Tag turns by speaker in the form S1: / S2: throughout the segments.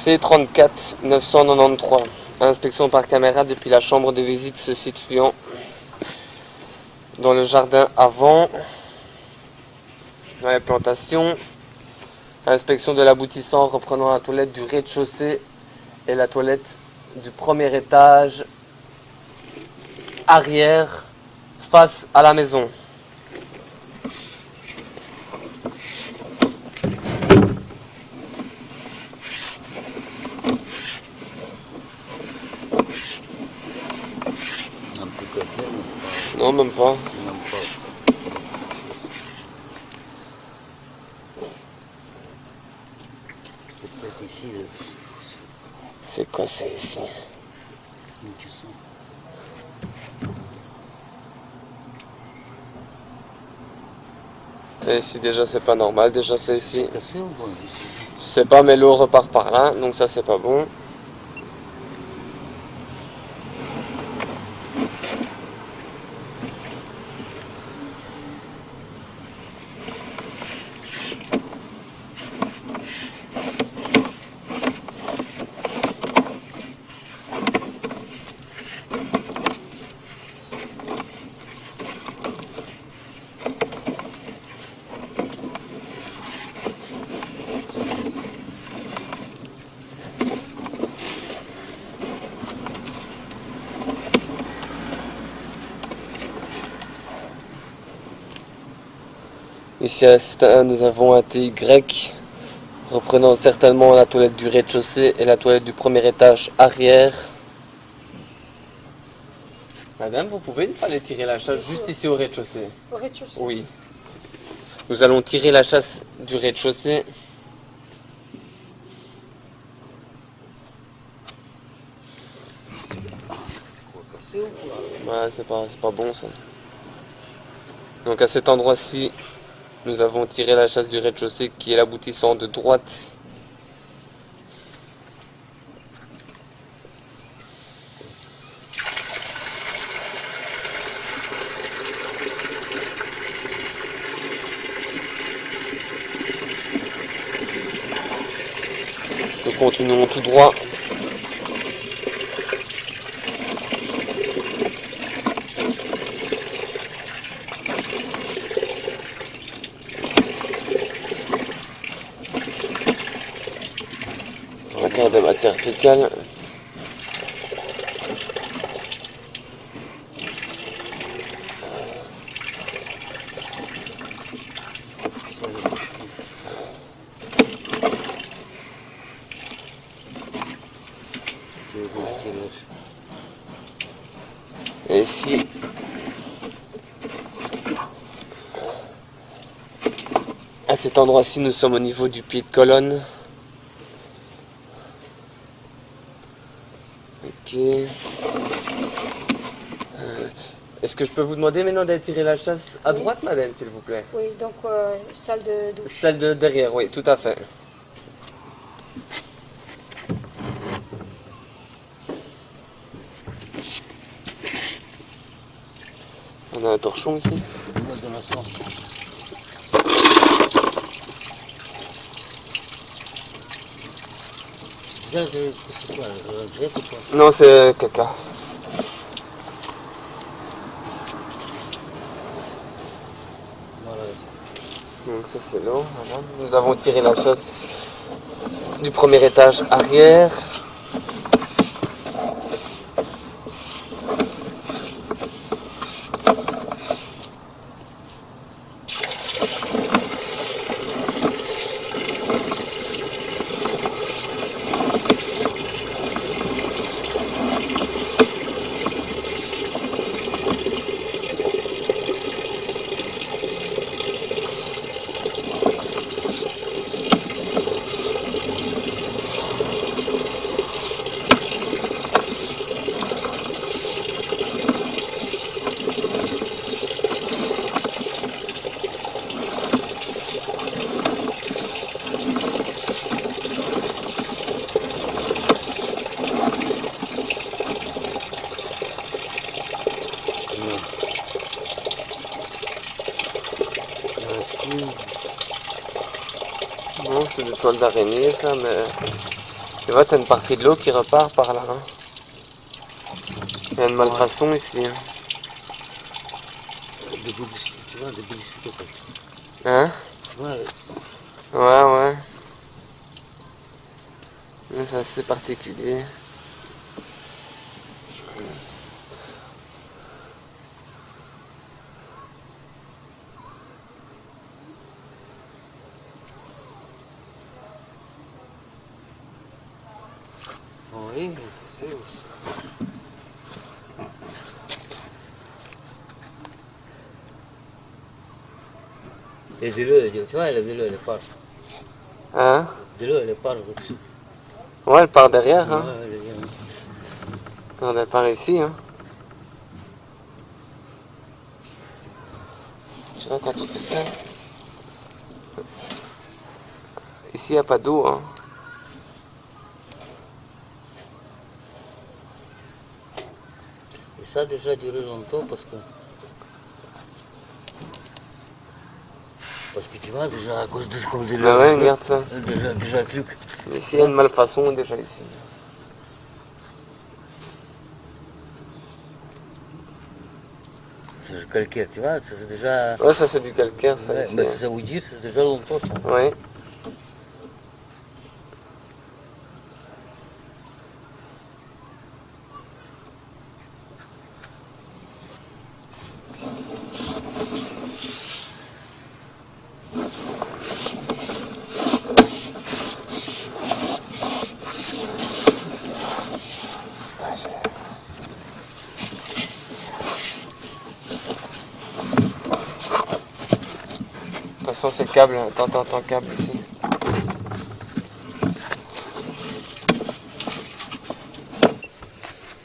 S1: C34 993. Inspection par caméra depuis la chambre de visite se situant dans le jardin avant, dans les plantations. Inspection de l'aboutissant reprenant la toilette du rez-de-chaussée et la toilette du premier étage arrière face à la maison. Non, même pas.
S2: C'est peut-être ici le...
S1: C'est quoi c'est ici?
S2: Tu sens.
S1: C'est ici déjà, c'est pas normal, déjà c'est ici.
S2: C'est cassé ou quoi?
S1: Je sais pas, mais l'eau repart par là, donc ça c'est pas bon. Ici à Stein, nous avons un TY reprenant certainement la toilette du rez-de-chaussée et la toilette du premier étage arrière. Madame, vous pouvez aller tirer la chasse juste ici au rez-de-chaussée?
S3: Au rez-de-chaussée?
S1: Oui. Nous allons tirer la chasse du rez-de-chaussée. Ouais, c'est pas bon ça. Donc à cet endroit-ci, nous avons tiré la chasse du rez-de-chaussée qui est l'aboutissant de droite. Nous continuons tout droit. Regarde de matière fécale. Et ici, à cet endroit-ci, nous sommes au niveau du pied de colonne. Ok. Est-ce que je peux vous demander maintenant d'aller tirer la chasse à droite, madame, s'il vous plaît?
S3: Oui, donc salle de douche.
S1: Celle de derrière, oui, tout à fait. On a un torchon ici.
S2: C'est quoi, greffe ou quoi?
S1: Non, c'est caca.
S2: Voilà.
S1: Donc ça c'est l'eau, voilà. Nous avons tiré la chasse du premier étage arrière. Non, c'est des toiles d'araignée ça, mais Tu vois, t'as une partie de l'eau qui repart par là. Hein. Il y a une malfaçon ici. Hein?
S2: Des boulistes, tu vois, des boulistes peut-être.
S1: Hein?
S2: Ouais,
S1: Ouais. Mais c'est assez particulier.
S2: oui, c'est aussi. Et de l'eau, tu vois, de l'eau, elle part.
S1: Hein?
S2: De l'eau, elle part au-dessus.
S1: Ouais, elle part derrière. Hein?
S2: Ouais, elle vient.
S1: Quand elle part ici. Hein? Tu vois, quand tu fais ça. Ici, il n'y a pas d'eau. Hein?
S2: Et ça a déjà duré longtemps parce que tu vois, déjà à cause de comme de
S1: Bah ouais, regarde ça.
S2: déjà le truc.
S1: Ici, il y a une malfaçon déjà ici.
S2: C'est le calcaire, tu vois, ça c'est déjà.
S1: Ouais, ça c'est du calcaire, ça
S2: Ouais,
S1: ici.
S2: mais
S1: Hein.
S2: ça veut dire c'est déjà longtemps ça.
S1: Ouais. Attention, c'est le câble. Attends, câble ici.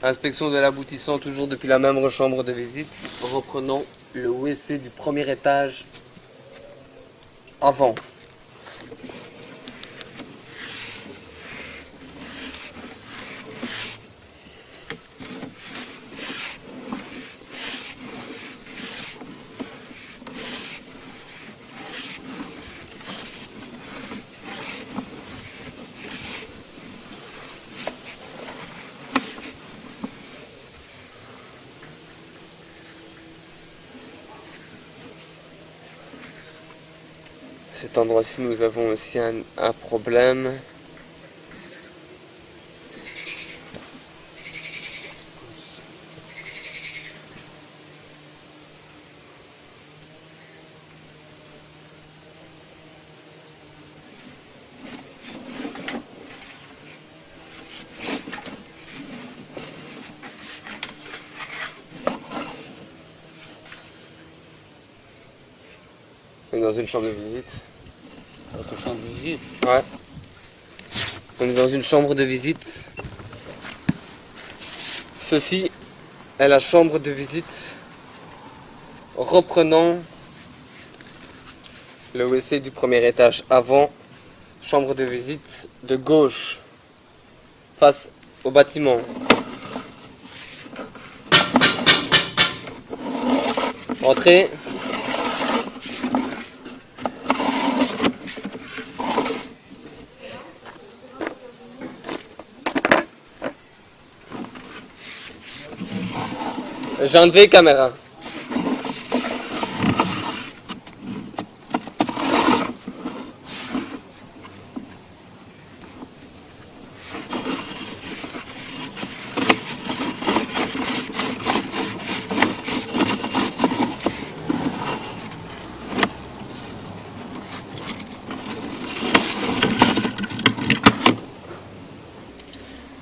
S1: Inspection de l'aboutissant, toujours depuis la même chambre de visite. Reprenons le WC du premier étage avant. Cet endroit-ci, nous avons aussi un problème. On est dans une chambre de visite.
S2: Votre chambre de visite.
S1: Ouais. On est dans une chambre de visite. Ceci est la chambre de visite reprenant le WC du premier étage avant. Chambre de visite de gauche face au bâtiment. Entrez. J'ai enlevé la caméra.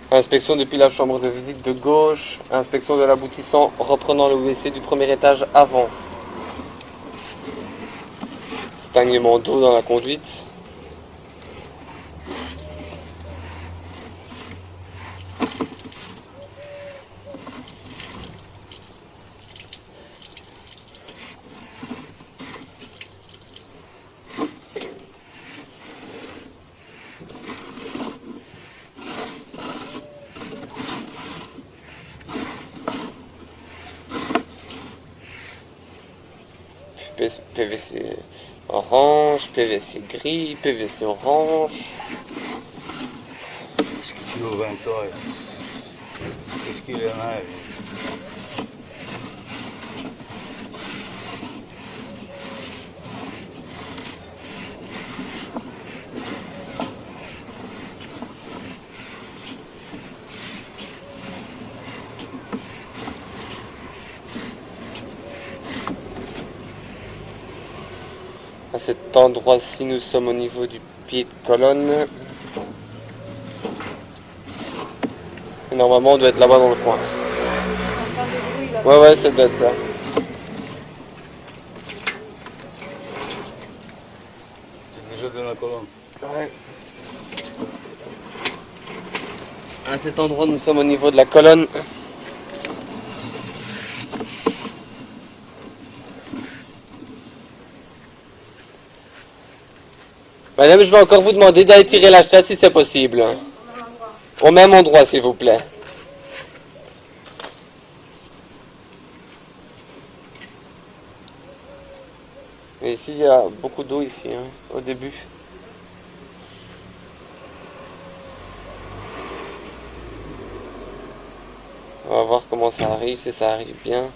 S1: Inspection depuis la chambre de visite de gauche. Inspection de l'aboutissant reprenant le WC du premier étage avant. Stagnement d'eau dans la conduite. PVC orange, PVC gris, PVC orange.
S2: vento. Qu'est-ce qu'il y en a?
S1: À cet endroit-ci, nous sommes au niveau du pied de colonne. Et normalement, on doit être là-bas dans le coin.
S3: On entend des bruits là.
S1: Ouais, ça doit être ça.
S2: C'est déjà dans la colonne.
S1: Ouais. À cet endroit, nous sommes au niveau de la colonne. Madame, je vais encore vous demander d'aller tirer la chasse si c'est possible. Au même endroit, s'il vous plaît. Et ici, il y a beaucoup d'eau ici, hein, au début. On va voir comment ça arrive, si ça arrive bien.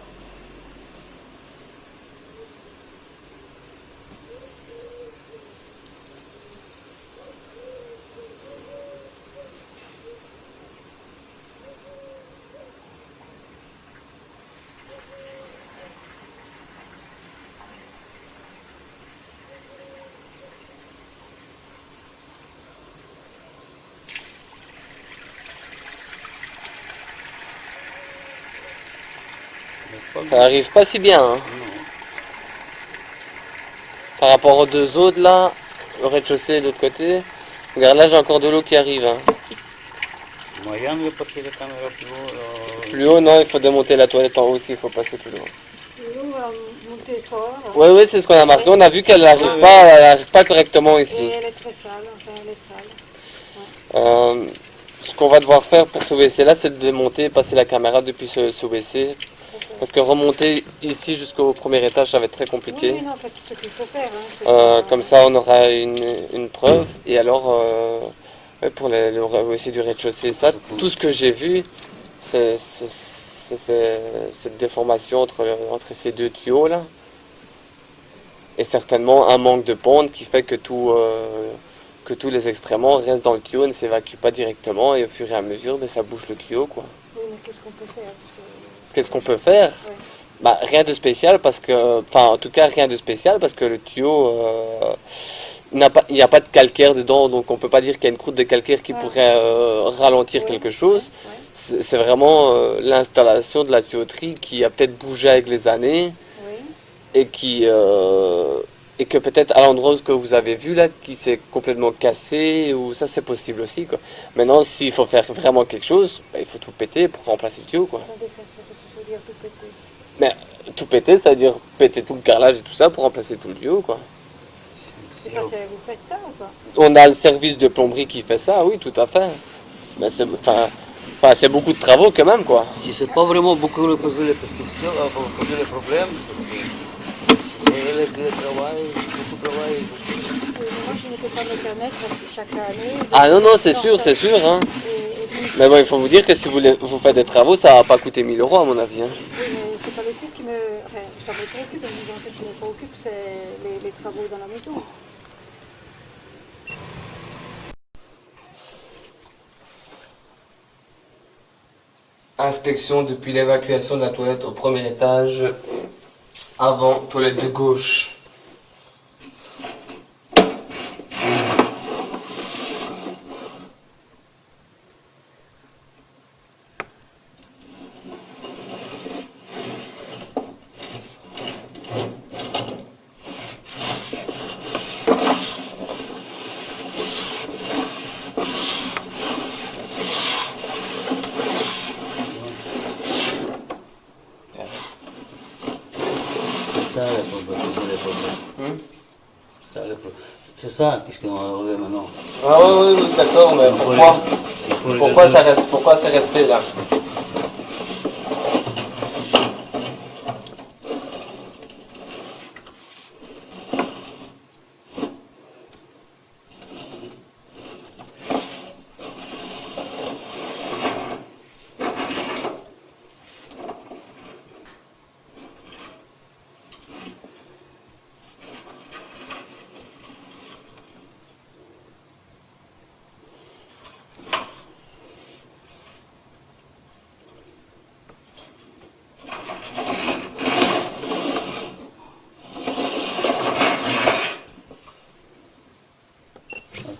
S1: Ça arrive pas si bien, hein. Par rapport aux deux autres là, le rez-de-chaussée de l'autre côté. Regarde là, j'ai encore de l'eau qui arrive, hein.
S2: Moyen de passer la caméra plus haut.
S1: Plus haut, non, il faut démonter la toilette en haut aussi, il faut passer plus loin.
S3: L'eau va monter fort. Là.
S1: Oui, oui, c'est ce qu'on a marqué. On a vu qu'elle n'arrive pas correctement
S3: Et
S1: ici.
S3: elle est très sale, enfin elle est sale.
S1: Ce qu'on va devoir faire pour ce WC là, c'est de démonter et passer la caméra depuis ce WC. Parce que remonter ici jusqu'au premier étage, ça va être très compliqué.
S3: Oui, non, en fait, ce qu'il faut faire. Hein,
S1: Comme ça, on aura une preuve. Et alors, ouais, pour le WC du rez-de-chaussée, ça, tout ce que j'ai vu, c'est cette déformation entre ces deux tuyaux là. Et certainement un manque de pente qui fait que que tous les excréments restent dans le tuyau et ne s'évacuent pas directement. Et au fur et à mesure, ben, ça bouge le tuyau, quoi.
S3: oui, mais qu'est-ce qu'on peut faire
S1: Qu'est-ce qu'on peut faire?
S3: Ouais.
S1: Bah, rien de spécial parce que, enfin, en tout cas, rien de spécial parce que le tuyau il n'y a pas de calcaire dedans, donc on peut pas dire qu'il y a une croûte de calcaire qui pourrait ralentir quelque chose.
S3: Ouais.
S1: C'est vraiment l'installation de la tuyauterie qui a peut-être bougé avec les années
S3: Oui.
S1: et et que peut-être à l'endroit que vous avez vu là, qui s'est complètement cassé, ou ça c'est possible aussi, quoi. Maintenant, s'il faut faire vraiment quelque chose, bah, il faut tout péter pour remplacer le tuyau, quoi.
S3: Attendez, ça veut dire tout péter.
S1: Mais tout péter, c'est-à-dire péter tout le carrelage et tout ça pour remplacer tout le tuyau, quoi.
S3: Et ça, vous faites ça ou pas?
S1: On a le service de plomberie qui fait ça, oui, tout à fait. Mais c'est beaucoup de travaux quand même, quoi.
S2: Si c'est pas vraiment beaucoup de poser les questions, poser les problèmes, c'est elle qui travaille, beaucoup de travail.
S3: Moi, je ne peux pas me permettre chaque année.
S1: Ah non, non, c'est sûr, hein.
S3: Puis,
S1: Mais bon, il faut vous dire que si vous faites des travaux, ça va pas coûter 1000 euros à mon avis, hein.
S3: oui, mais c'est pas le truc qui me. Enfin, ça me préoccupe, mais disons, ce qui me préoccupe, c'est les travaux dans la maison.
S1: Inspection depuis l'évacuation de la toilette au premier étage, avant toilette de gauche.
S2: C'est ça le problème. C'est ça qu'est-ce qu'on va enlever maintenant.
S1: Ah oui, oui, d'accord, mais pourquoi c'est resté là?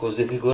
S2: cause de Grigor.